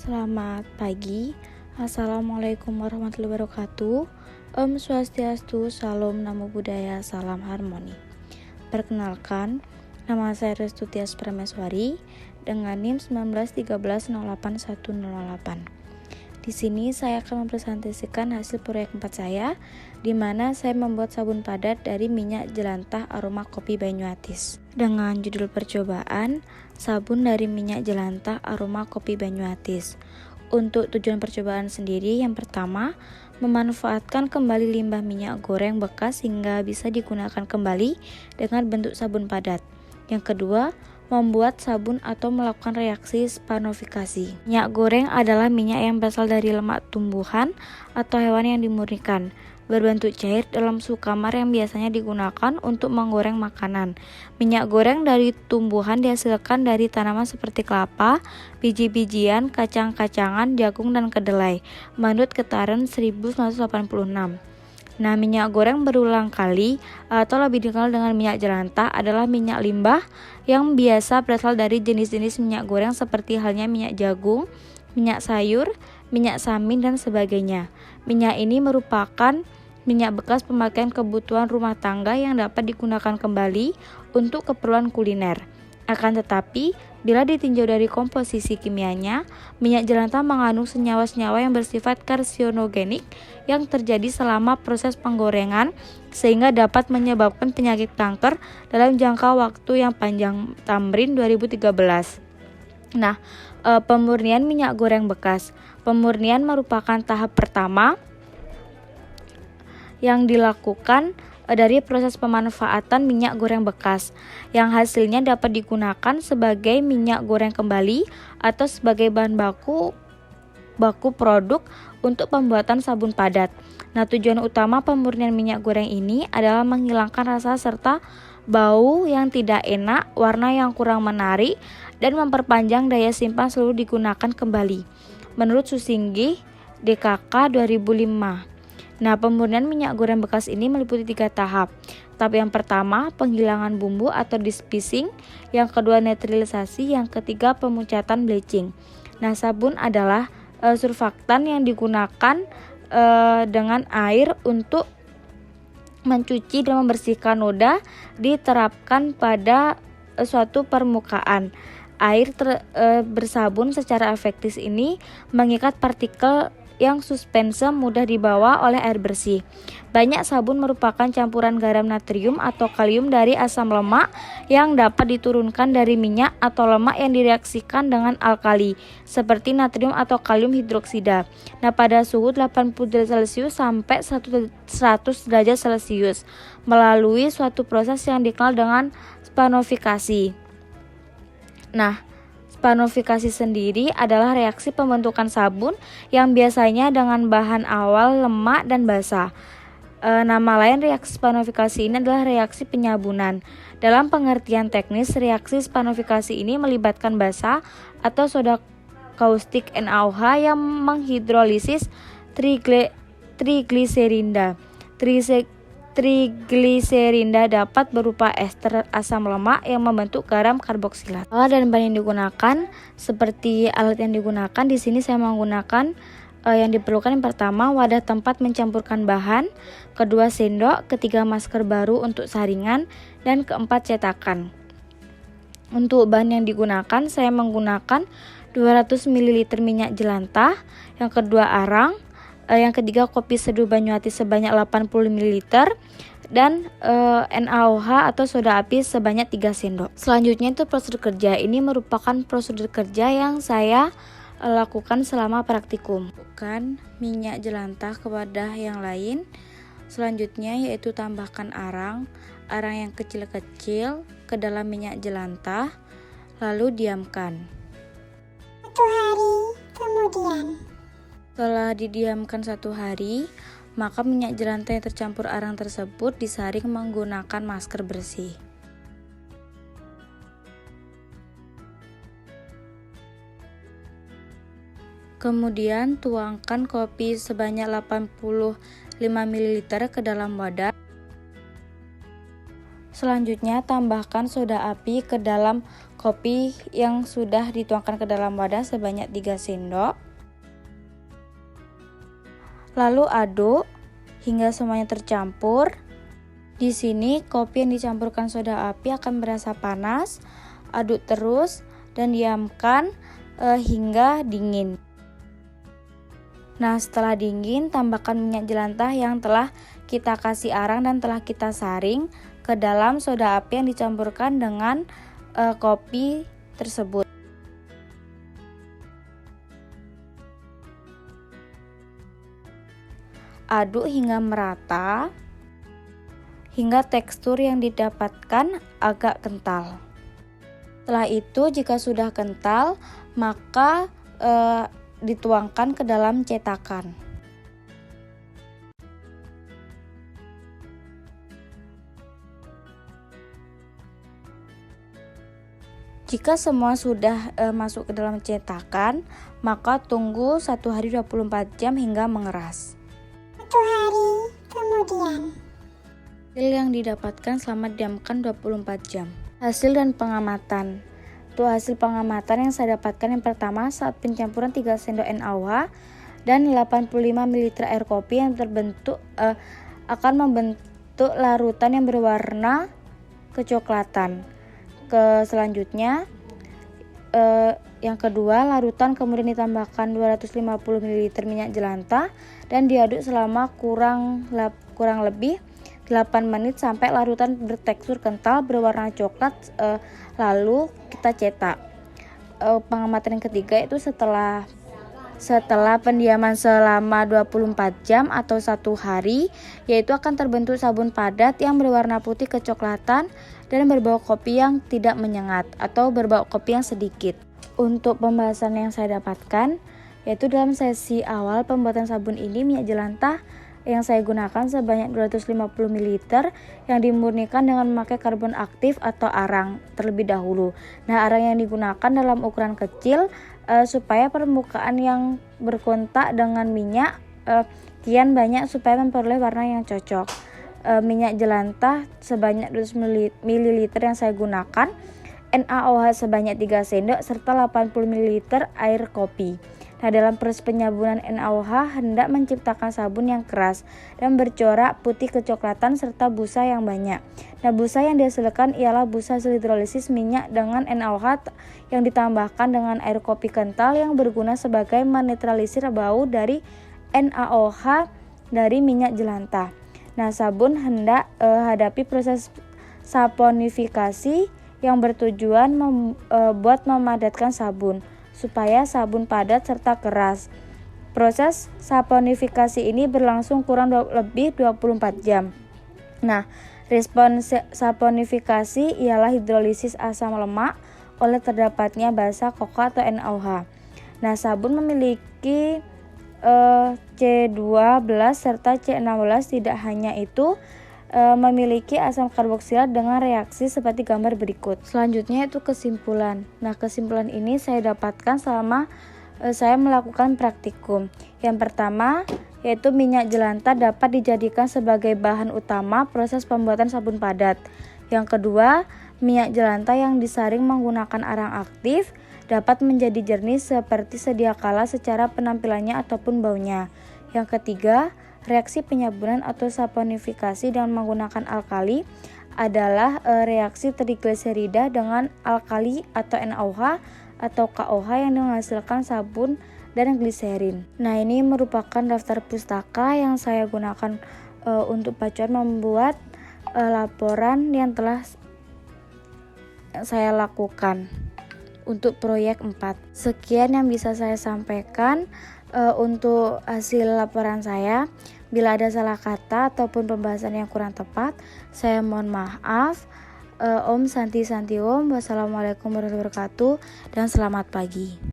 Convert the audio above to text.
Selamat pagi. Assalamualaikum warahmatullahi wabarakatuh. Om Swastiastu, Salam Namo Buddhaya, Salam Harmoni. Perkenalkan, nama saya Restutias Prameswari dengan NIM 1913081108. Di sini saya akan mempresentasikan hasil proyek 4 saya, di mana saya membuat sabun padat dari minyak jelantah aroma kopi Banyuatis. Dengan judul percobaan, sabun dari minyak jelantah aroma kopi Banyuatis. Untuk tujuan percobaan sendiri, yang pertama, memanfaatkan kembali limbah minyak goreng bekas hingga bisa digunakan kembali dengan bentuk sabun padat. Yang kedua, membuat sabun atau melakukan reaksi spanofikasi. Minyak goreng adalah minyak yang berasal dari lemak tumbuhan atau hewan yang dimurnikan, berbentuk cair dalam suhu kamar yang biasanya digunakan untuk menggoreng makanan. Minyak goreng dari tumbuhan dihasilkan dari tanaman seperti kelapa, biji-bijian, kacang-kacangan, jagung, dan kedelai, menurut Keterangan 1986. Nah, minyak goreng berulang kali atau lebih dikenal dengan minyak jelantah adalah minyak limbah yang biasa berasal dari jenis-jenis minyak goreng seperti halnya minyak jagung, minyak sayur, minyak samin, dan sebagainya. Minyak ini merupakan minyak bekas pemakaian kebutuhan rumah tangga yang dapat digunakan kembali untuk keperluan kuliner. Akan tetapi, bila ditinjau dari komposisi kimianya, minyak jelantah mengandung senyawa-senyawa yang bersifat karsinogenik yang terjadi selama proses penggorengan sehingga dapat menyebabkan penyakit kanker dalam jangka waktu yang panjang. Tamrin 2013. Nah, pemurnian minyak goreng bekas. Pemurnian merupakan tahap pertama yang dilakukan dari proses pemanfaatan minyak goreng bekas yang hasilnya dapat digunakan sebagai minyak goreng kembali atau sebagai bahan baku produk untuk pembuatan sabun padat. Nah, tujuan utama pemurnian minyak goreng ini adalah menghilangkan rasa serta bau yang tidak enak, warna yang kurang menarik, dan memperpanjang daya simpan selalu digunakan kembali. Menurut Susinggi, DKK 2005. Nah, pemurnian minyak goreng bekas ini meliputi 3 tahap. Tahap yang pertama, penghilangan bumbu atau dispicing. Yang kedua, netralisasi. Yang ketiga, pemucatan bleaching. Nah, sabun adalah surfaktan yang digunakan dengan air untuk mencuci dan membersihkan noda diterapkan pada suatu permukaan. Air bersabun secara efektif ini mengikat partikel yang suspense mudah dibawa oleh air bersih. Banyak sabun merupakan campuran garam natrium atau kalium dari asam lemak yang dapat diturunkan dari minyak atau lemak yang direaksikan dengan alkali seperti natrium atau kalium hidroksida. Nah, pada suhu 80 derajat Celcius sampai 100 derajat Celcius melalui suatu proses yang dikenal dengan spanofikasi. Nah, spanofikasi sendiri adalah reaksi pembentukan sabun yang biasanya dengan bahan awal lemak dan basah. Nama lain reaksi spanofikasi ini adalah reaksi penyabunan. Dalam pengertian teknis, reaksi spanofikasi ini melibatkan basa atau soda kaustik NaOH yang menghidrolisis trigliserinda. Trigliserinda dapat berupa ester asam lemak yang membentuk garam karboksilat. Alat dan bahan yang digunakan, seperti alat yang digunakan di sini saya menggunakan yang diperlukan. Yang pertama, wadah tempat mencampurkan bahan, kedua sendok, ketiga masker baru untuk saringan, dan keempat cetakan. Untuk bahan yang digunakan, saya menggunakan 200 ml minyak jelantah, yang kedua arang, yang ketiga kopi seduh Banyuatis sebanyak 80 ml dan NaOH atau soda api sebanyak 3 sendok. Selanjutnya itu prosedur kerja. Ini merupakan prosedur kerja yang saya lakukan selama praktikum. Bukan minyak jelantah ke wadah yang lain. Selanjutnya yaitu tambahkan arang yang kecil-kecil ke dalam minyak jelantah, lalu diamkan. 1 hari kemudian. Setelah didiamkan 1 hari, maka minyak jelantah yang tercampur arang tersebut disaring menggunakan masker bersih. Kemudian tuangkan kopi sebanyak 85 ml ke dalam wadah. Selanjutnya, tambahkan soda api ke dalam kopi yang sudah dituangkan ke dalam wadah sebanyak 3 sendok. Lalu aduk hingga semuanya tercampur. Di sini kopi yang dicampurkan soda api akan berasa panas. Aduk terus dan diamkan hingga dingin. Nah, setelah dingin, tambahkan minyak jelantah yang telah kita kasih arang dan telah kita saring ke dalam soda api yang dicampurkan dengan kopi tersebut. Aduk hingga merata, hingga tekstur yang didapatkan agak kental. Setelah itu, jika sudah kental, maka dituangkan ke dalam cetakan. Jika semua sudah masuk ke dalam cetakan, maka tunggu 1 hari 24 jam hingga mengeras. 1 hari kemudian. Hasil yang didapatkan selama diamkan 24 jam. Hasil dan pengamatan. Untuk hasil pengamatan yang saya dapatkan, yang pertama, saat pencampuran 3 sendok NaOH dan 85 ml air kopi yang terbentuk akan membentuk larutan yang berwarna kecoklatan. Selanjutnya, yang kedua, larutan kemudian ditambahkan 250 ml minyak jelantah dan diaduk selama kurang lebih 8 menit sampai larutan bertekstur kental berwarna coklat, lalu kita cetak. Pengamatan yang ketiga itu setelah pendiaman selama 24 jam atau 1 hari, yaitu akan terbentuk sabun padat yang berwarna putih kecoklatan dan berbau kopi yang tidak menyengat atau berbau kopi yang sedikit. Untuk pembahasan yang saya dapatkan, yaitu dalam sesi awal pembuatan sabun ini, minyak jelantah yang saya gunakan sebanyak 250 ml yang dimurnikan dengan memakai karbon aktif atau arang terlebih dahulu. Nah, arang yang digunakan dalam ukuran kecil supaya permukaan yang berkontak dengan minyak kian banyak supaya memperoleh warna yang cocok. Minyak jelantah sebanyak 200 ml yang saya gunakan, NaOH sebanyak 3 sendok serta 80 ml air kopi. Nah, dalam proses penyabunan NaOH hendak menciptakan sabun yang keras dan bercorak putih kecoklatan serta busa yang banyak. Nah, busa yang dihasilkan ialah busa hasil hidrolisis minyak dengan NaOH yang ditambahkan dengan air kopi kental yang berguna sebagai menetralisir bau dari NaOH dari minyak jelantah. Nah, sabun hendak hadapi proses saponifikasi yang bertujuan membuat memadatkan sabun supaya sabun padat serta keras. Proses saponifikasi ini berlangsung kurang lebih 24 jam. Nah, respon saponifikasi ialah hidrolisis asam lemak oleh terdapatnya basa koka atau NaOH. Nah, sabun memiliki C12 serta C16. Tidak hanya itu, memiliki asam karboksilat dengan reaksi seperti gambar berikut. Selanjutnya itu kesimpulan. Nah, kesimpulan ini saya dapatkan selama saya melakukan praktikum. Yang pertama, yaitu minyak jelantah dapat dijadikan sebagai bahan utama proses pembuatan sabun padat. Yang kedua, minyak jelantah yang disaring menggunakan arang aktif dapat menjadi jernih seperti sedia kala secara penampilannya ataupun baunya. Yang ketiga, reaksi penyabunan atau saponifikasi dengan menggunakan alkali adalah reaksi trigliserida dengan alkali atau NaOH atau KOH yang menghasilkan sabun dan gliserin. Nah, ini merupakan daftar pustaka yang saya gunakan untuk pacuan membuat laporan yang telah saya lakukan untuk proyek 4. Sekian yang bisa saya sampaikan untuk hasil laporan saya. Bila ada salah kata ataupun pembahasan yang kurang tepat, saya mohon maaf. Om Santi Santi Om. Wassalamualaikum warahmatullahi wabarakatuh dan selamat pagi.